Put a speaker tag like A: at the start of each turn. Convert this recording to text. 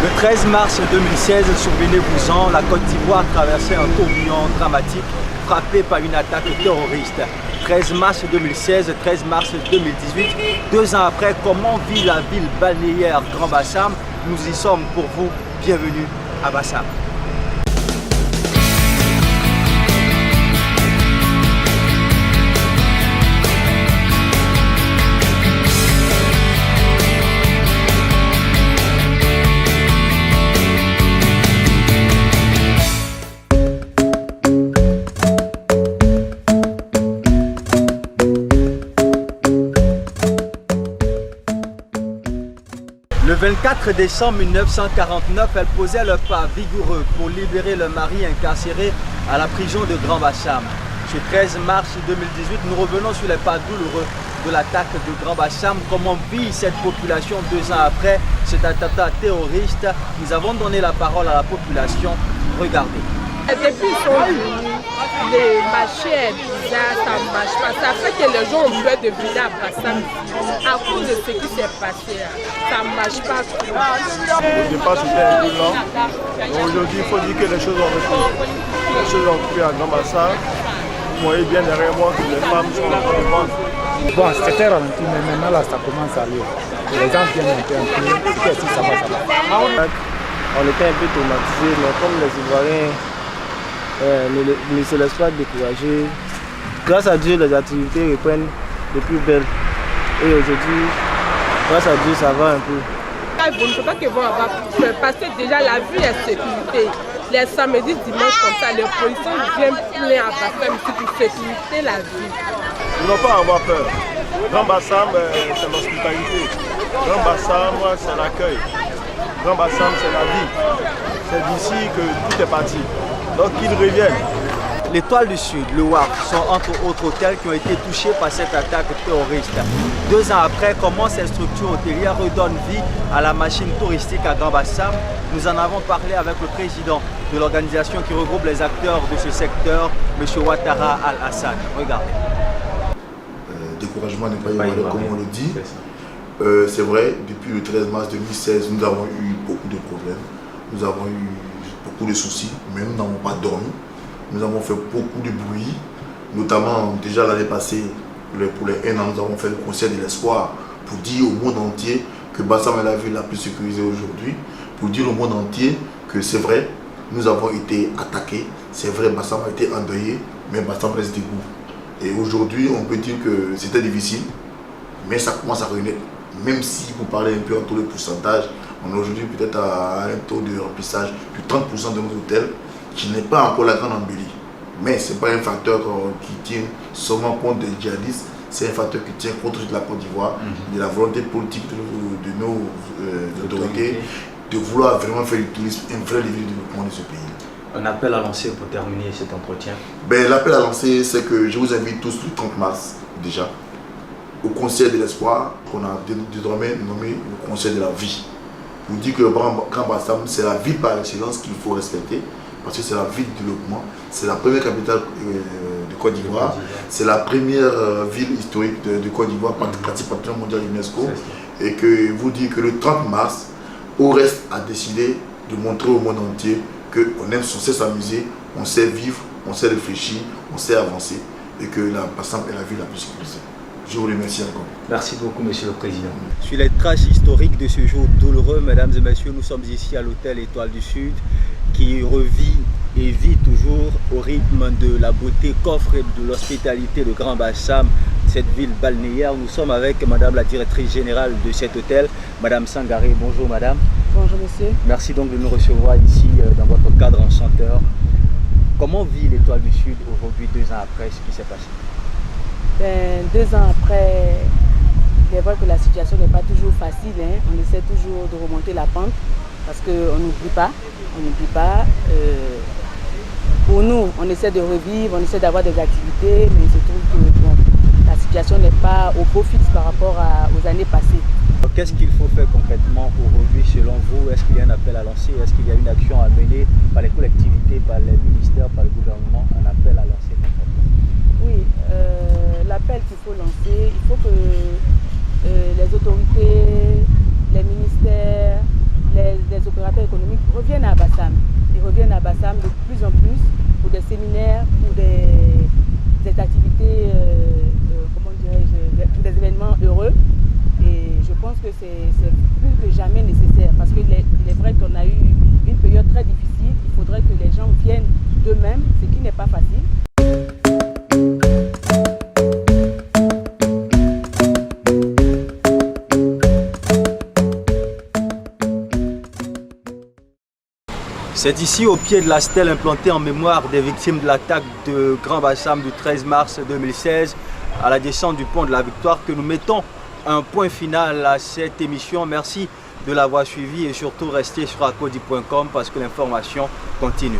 A: Le 13 mars 2016, souvenez-vous-en, la Côte d'Ivoire traversait un tourbillon dramatique frappé par une attaque terroriste. 13 mars 2016, 13 mars 2018, 2 ans après, comment vit la ville balnéaire Grand Bassam? Nous y sommes pour vous. Bienvenue à Bassam. Le 24 décembre 1949, elle posait le pas vigoureux pour libérer le mari incarcéré à la prison de Grand Bassam. Ce 13 mars 2018, nous revenons sur les pas douloureux de l'attaque de Grand Bassam. Comment vit cette population 2 ans après cet attentat terroriste? Nous avons donné la parole à la population. Regardez.
B: Depuis ils sont venus, les marchés est bizarre, ça ne marche pas. Ça fait que les gens ont peur de venir à Bassam à cause de ce qui s'est passé. Ça ne marche pas trop.
C: Au départ, c'était un peu lent. Aujourd'hui, il faut dire que les choses ont repris. Les choses ont repris à Grand Bassam. Vous voyez bien derrière moi que les femmes sont en train de vendre.
D: Bon, c'était ralenti, mais maintenant là, ça commence à aller. Les gens viennent un peu. Si ça va, ça va.
E: On était un peu traumatisés, mais comme les Ivoiriens ne se laissent pas décourager, grâce à Dieu, les activités reprennent de plus belles. Et aujourd'hui, grâce à Dieu, ça va un peu.
B: Je ne sais pas qu'ils vont avoir parce que déjà la vie est sécurité. Les samedis, dimanches comme ça, les policiers viennent plein à Bassam pour sécurité la vie.
C: Ils n'ont pas à avoir peur. Grand Bassam, c'est l'hospitalité. Grand Bassam, c'est l'accueil. Grand Bassam, c'est la vie. C'est d'ici que tout est parti. Donc qu'ils reviennent.
A: L'Étoile du Sud, le WAF, sont entre autres hôtels qui ont été touchés par cette attaque terroriste. 2 ans après, comment ces structures hôtelières redonnent vie à la machine touristique à Grand Bassam? Nous en avons parlé avec le président de l'organisation qui regroupe les acteurs de ce secteur, M. Ouattara Al-Hassan. Regardez.
F: Découragement n'est pas ivoirien, comme on le dit. C'est vrai, depuis le 13 mars 2016, nous avons eu beaucoup de problèmes. Nous avons eu beaucoup de soucis, mais nous n'avons pas dormi. Nous avons fait beaucoup de bruit, notamment déjà l'année passée, pour les 1 an, nous avons fait le concert de l'espoir pour dire au monde entier que Bassam est la ville la plus sécurisée aujourd'hui, pour dire au monde entier que c'est vrai, nous avons été attaqués, c'est vrai, Bassam a été endeuillé, mais Bassam reste debout. Et aujourd'hui, on peut dire que c'était difficile, mais ça commence à renaître. Même si vous parlez un peu en taux de pourcentage, on est aujourd'hui peut-être à un taux de remplissage de 30% de nos hôtels, qui n'est pas encore la grande embellie. Mais ce n'est pas un facteur qui tient seulement compte des djihadistes, c'est un facteur qui tient compte de la Côte d'Ivoire, de la volonté politique de nos autorités, de vouloir vraiment faire du tourisme un vrai levier de développement de ce pays.
A: Un appel à lancer pour terminer cet entretien.
F: L'appel à lancer, c'est que je vous invite tous le 30 mars déjà au Conseil de l'Espoir, qu'on a désormais nommé le Conseil de la vie. Pour dire que Grand Bassam, c'est la ville par excellence qu'il faut respecter, parce que c'est la ville du développement, c'est la première capitale de Côte d'Ivoire, c'est la première ville historique de Côte d'Ivoire, patrimoine mondial UNESCO, et que vous dire que le 30 mars, Orest a décidé de montrer au monde entier qu'on aime sans cesse s'amuser, on sait vivre, on sait réfléchir, on sait avancer, et que la Bassam est la ville la plus sécurisée. Je vous remercie encore.
A: Merci beaucoup, Monsieur le Président. Sur les traces historiques de ce jour douloureux, mesdames et messieurs, nous sommes ici à l'hôtel Étoile du Sud, qui revit et vit toujours au rythme de la beauté qu'offre de l'hospitalité de Grand Bassam, cette ville balnéaire. Nous sommes avec Madame la directrice générale de cet hôtel, Madame Sangaré. Bonjour Madame.
G: Bonjour Monsieur.
A: Merci donc de nous recevoir ici dans votre cadre enchanteur. Comment vit l'Étoile du Sud aujourd'hui, 2 ans après ce qui s'est passé?
G: 2 ans après, il est vrai que la situation n'est pas toujours facile. On essaie toujours de remonter la pente parce qu'on n'oublie pas. Pour nous, on essaie de revivre, on essaie d'avoir des activités, mais il se trouve que bon, la situation n'est pas au beau fixe par rapport aux années passées.
A: Qu'est-ce qu'il faut faire concrètement aujourd'hui selon vous? Est-ce qu'il y a un appel à lancer? Est-ce qu'il y a une action à mener par les collectivités, par les ministères, par le gouvernement? Un appel à lancer concrètement?
G: Oui, l'appel qu'il faut lancer, il faut que les autorités, les ministères, les opérateurs économiques reviennent à Bassam. Ils reviennent à Bassam de plus en plus pour des séminaires, pour des activités, comment dirais-je, pour des événements heureux. Et je pense que c'est plus que jamais nécessaire parce qu'il est vrai qu'on a eu une période très difficile. Il faudrait que les gens viennent d'eux-mêmes, ce qui n'est pas facile.
A: C'est ici, au pied de la stèle implantée en mémoire des victimes de l'attaque de Grand Bassam du 13 mars 2016 à la descente du pont de la Victoire, que nous mettons un point final à cette émission. Merci de l'avoir suivi et surtout restez sur acodi.com parce que l'information continue.